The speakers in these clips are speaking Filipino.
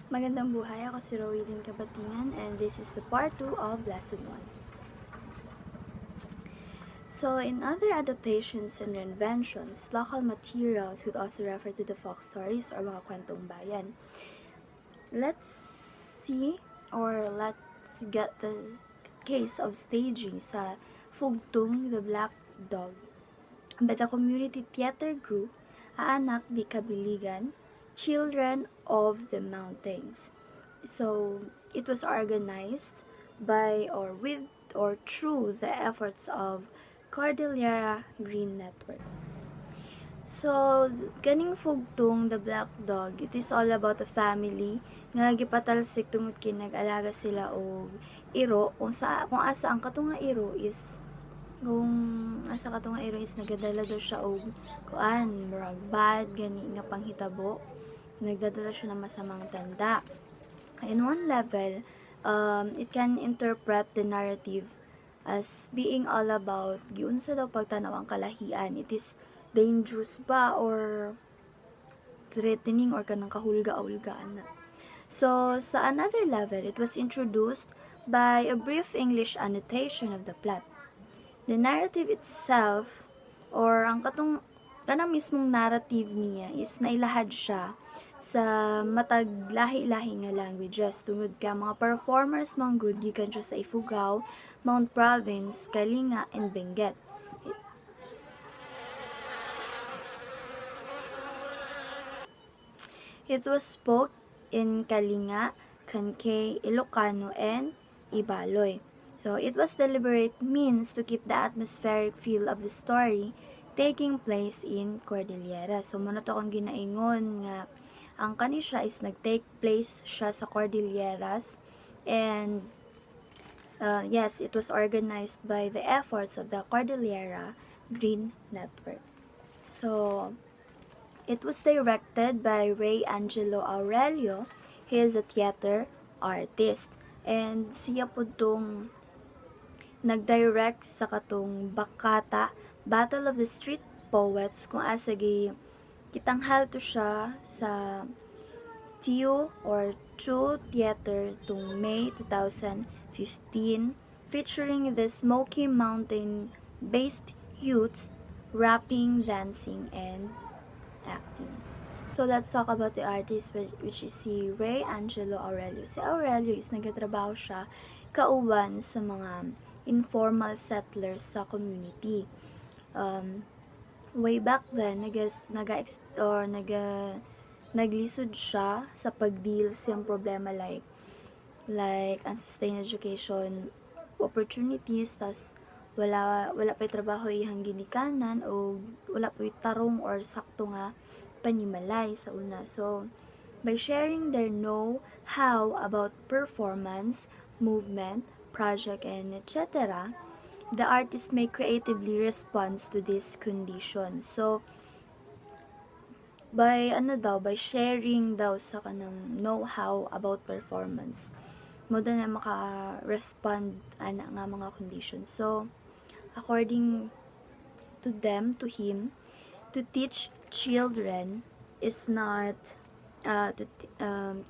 Magandang buhay, ako si Rowelyn Cabatingan and this is the part 2 of lesson 1. So, in other adaptations and reinventions, local materials could also refer to the folk stories or mga kwentong bayan. Let's see or let's get the case of staging sa Fugtong the Black Dog by the community theater group Anak di Kabiligan, Children of the Mountains. So, it was organized by or with or through the efforts of Cordillera Green Network. So, kaning fugtong The Black Dog, it is all about a family nga gipatalsik tungod kay nag-alaga sila og iro kung asa ang katunga iro is nagadala daw siya og kuan murag bad gani nga panghitabo, nagdadala siya ng masamang tanda. In one level, it can interpret the narrative as being all about giunsa daw pagtanaw ang kalahian. It is dangerous ba or threatening or kanang kahulga-ulgaan na. So, sa another level, it was introduced by a brief English annotation of the plot. The narrative itself, or ang kanang mismong narrative niya is nailahad siya sa matag lahi-lahi nga languages tungod ka mga performers manggod gikan siya sa Ifugao, Mount Province, Kalinga, and Benguet. It was spoke in Kalinga, Kankay, Ilocano, and Ibaloy. So, it was deliberate means to keep the atmospheric feel of the story taking place in Cordillera. So, muna to akong ginaingon nga ang kani siya is nag-take place siya sa Cordilleras and yes, it was organized by the efforts of the Cordillera Green Network. So, it was directed by Ray Angelo Aurelio. He is a theater artist and siya po tong nag-direct sa katong Bakata, Battle of the Street Poets, kung asagi kitanghal to siya sa TU or True Theater tung May 2015, featuring the Smoky Mountain-based youths rapping, dancing, and acting. So, let's talk about the artist which is si Ray Angelo Aurelio. Si Aurelio is nagatrabaho siya kauban sa mga informal settlers sa community. Way back then, naglisod siya sa pag-deal sa problema like unsustained education opportunities, tas wala pa'y trabaho ihang ginikanan o wala pa'y tarong or sakto nga panimalay sa una. So, by sharing their know-how about performance, movement, project, and etc., the artist may creatively respond to this condition. So, by sharing daw sa kanang know-how about performance, mo na maka-respond ana nga mga conditions. So, according to him, to teach children is not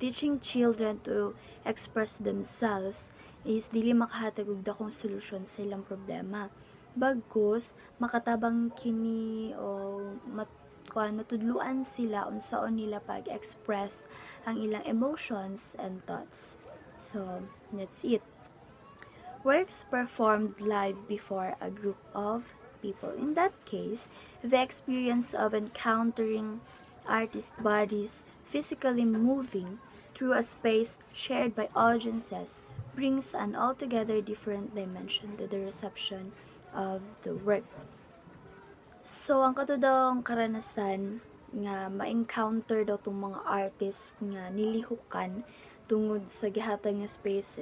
teaching children to express themselves is dili makahatag og dakong solusyon sa ilang problema. Bagkus makatabang kini o matudluan sila unsaon nila pag-express ang ilang emotions and thoughts. So, that's it. Works performed live before a group of people. In that case, the experience of encountering artist bodies physically moving through a space shared by audiences brings an altogether different dimension to the reception of the work. So, ang katudang karanasan nga ma-encounter daw tong mga artist nga nilihukan tungod sa gihatag nga space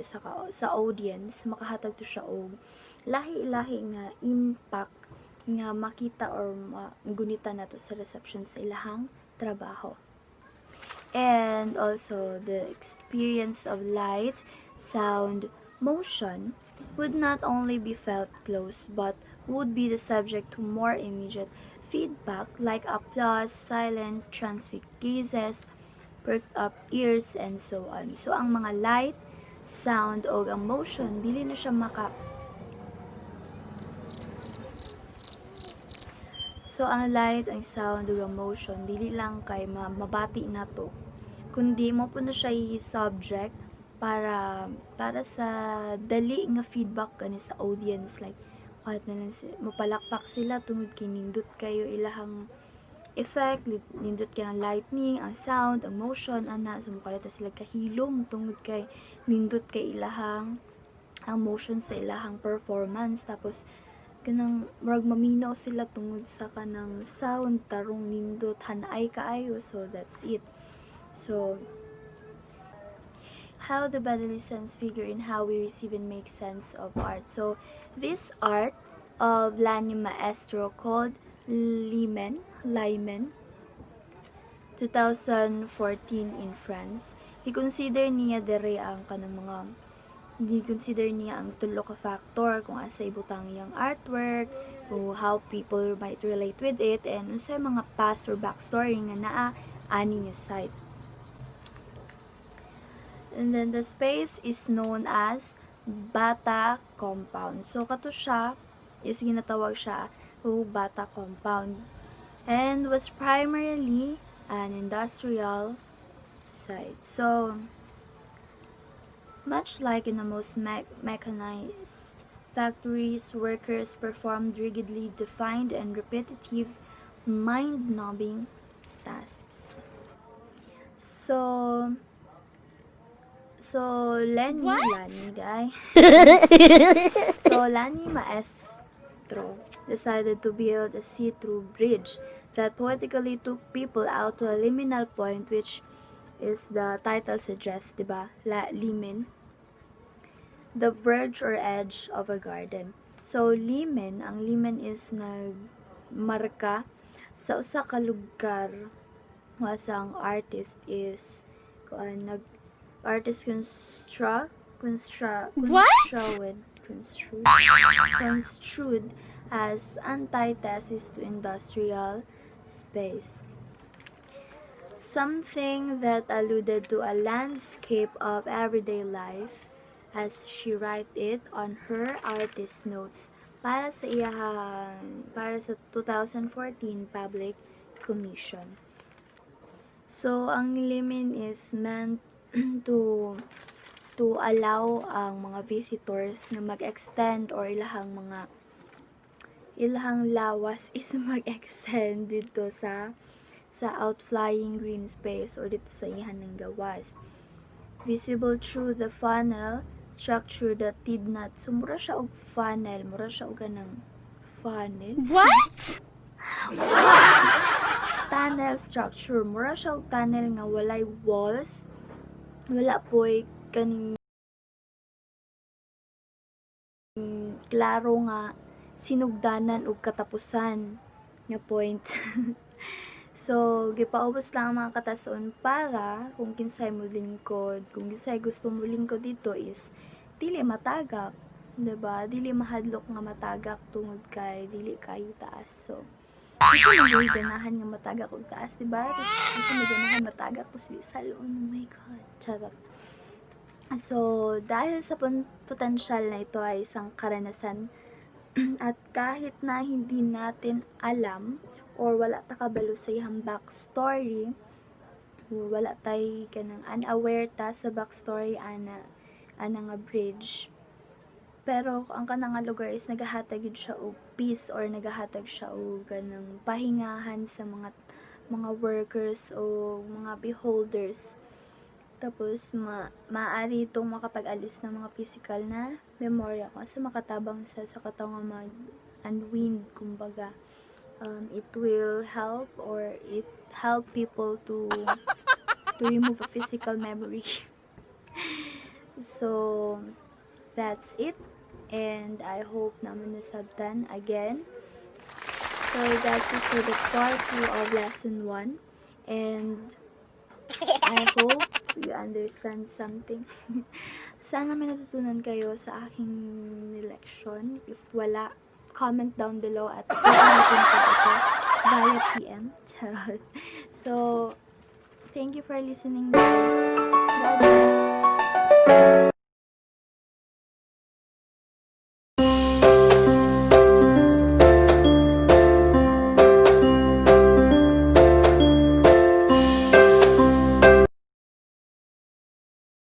sa audience, makahatag to siya og lahi-lahi nga impact nga makita or gunita nato sa reception sa ilahang trabaho. And also, the experience of light, sound, motion would not only be felt close but would be the subject to more immediate feedback like applause, silent, transfixed gazes, perked up ears, and so on. So, ang mga light, sound, o ang motion, dili na siya So, ang light, ang sound, o ang motion, dili lang kay mabati na to. Kundi mo po na siya i-subject para sa dali nga feedback kani sa audience. Like, kahit na lang mapalakpak sila tungod kay nindot kayo ilahang effect, nindot kay ang lightning, ang sound, ang motion, ana. So, mukalita sila kahilom tungod kay nindot kay ilahang ang motion sa ilahang performance. Tapos, kanang murag maminaw sila tungod sa kanang sound tarong nindot hanay kaayo. So that's it. So how the bodily sense figure in how we receive and make sense of art. So this art of Lani Maestro called Lyman 2014 in France. I-consider niya dere ang kanang mga i-consider niya ang tulo ka factor kung asa ibutang iyang artwork, o how people might relate with it, and unsay mga past or backstory nga naa ani nga site. And then the space is known as Bata Compound. So kato siya is ginatawag siya o Bata Compound, and was primarily an industrial site. So much like in the most mechanized factories, workers performed rigidly defined and repetitive, mind-numbing tasks. So Lani Maestro decided to build a see-through bridge that poetically took people out to a liminal point, which is the title suggests, diba? Limen. The verge or edge of a garden. So, ang limen is nagmarka sa usa ka lugar wasang artist is construed as antithesis to industrial space. Something that alluded to a landscape of everyday life, as she write it on her artist notes para sa 2014 public commission. So, ang limin is meant to allow ang mga visitors na mag-extend or ilahang lawas is mag-extend dito sa outflying green space or dito sa ihan ng gawas. Visible through the funnel structure that did not. So, mura siya og funnel. Mura siya og ganang funnel. What? Tunnel structure. Mura siya og tunnel nga walay walls. Wala po'y kaning klaro nga sinugdanan og katapusan nga point. So, gipaubos lang ang mga katason para kung kinsay mo lingkod, kung kinsay gusto mo lingkod dito is dili matagak, diba? Dili mahadlok nga matagak tungod kay dili kayo taas. So, gusto mo ganahan nga matagak og taas, diba? Gusto mo ganahan matagak tapos di salon. Oh my God, charot. So, dahil sa potensyal na ito ay isang karanasan at kahit na hindi natin alam or wala ta kabalo sa iyang backstory, or wala tay kanang unaware ta sa backstory ana nga bridge, pero ang kanang lugar is nagahatag yun siya og peace or nagahatag siya og kanang pahingahan sa mga workers o mga beholders. Tapos maaari itong makapag-alis ng mga physical na memorya kasi makatabang sa katawang mag-unwind kumbaga. It will help or it help people to remove a physical memory. So that's it, and I hope naman nasabtan again. So that's it for the part 2 of lesson 1, and I hope you understand something. Sana may natutunan kayo sa aking leksyon. If wala, comment down below at natin ko ito via PM. Charot. So, Thank you for listening, guys.